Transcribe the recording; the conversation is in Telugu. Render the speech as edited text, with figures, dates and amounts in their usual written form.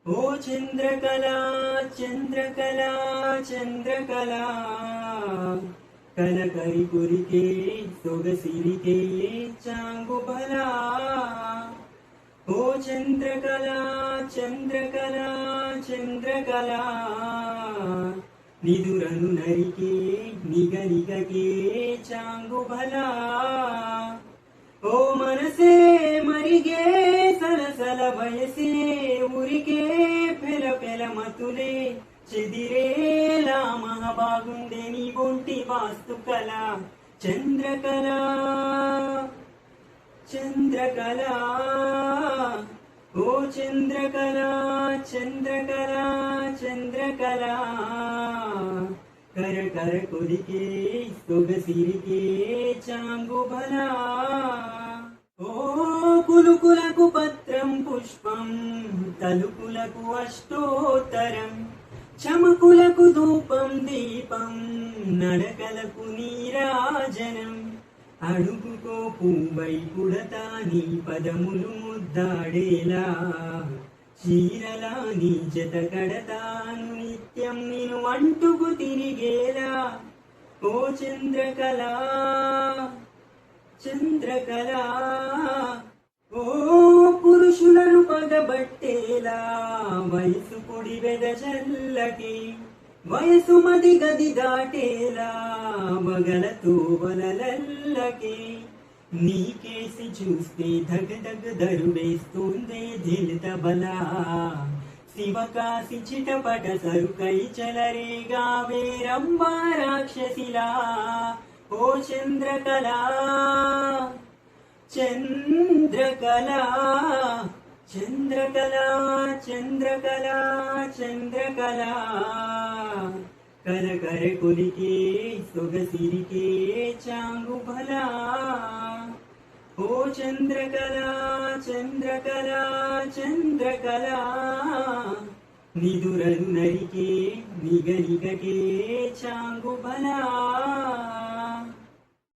ఓ చంద్రకళా చంద్రకళా చంద్రకళా కలకరి కురికే సొగసిరికే చాంగుబలా ఓ చంద్రకళా చంద్రకళా చంద్రకళా నిదురను నరికే నిగనిగకే చాంగుబలా ఓ మనసే మరిగే సలసల వయసే ఉరికే పెల పెల మతులే చెదిరేలా బాగుండే నీ ఒంటి వాస్తు కళ చంద్రకళ చంద్రకళ ఓ చంద్రకళ చంద్రకళ చంద్రకళ కర కర కొలికే సొగసిరికే చాంగుబలా ఓ కులుకులకు పత్రం పుష్పం తలుకులకు అష్టోత్తరం చమకులకు ధూపం దీపం నడకలకు నీరాజనం అడుగుకో పూవై పుడతా నీ పదములు ముద్దాడేలా చీరలా నీ జత కడతాను నిత్యం నేను అంటుకు తిరిగేలా ఓ చంద్రకళ చంద్రకళ ఓ పురుషులను పగబట్టేలా వయసు పొడి వెదజల్లకి వయసు మది గది దాటేలా మగలతో వలలల్లకి నీకేసి చూస్తే ధగ ధగ దరుడేస్తుంది దిల్ తబలా శివకాశి చిటపట సరుకై చలరేగా వేరంబా రాక్షసిలా ఓ చంద్రకళ చంద్రకళ చంద్రకళ చంద్రకళ చంద్రకళ కర కర కొలికే సొగసిరికే చాంగుబలా ఓ చంద్రకళ చంద్రకళ చంద్రకళ నిదురను నరికే నిగనిగకే చాంగుబలా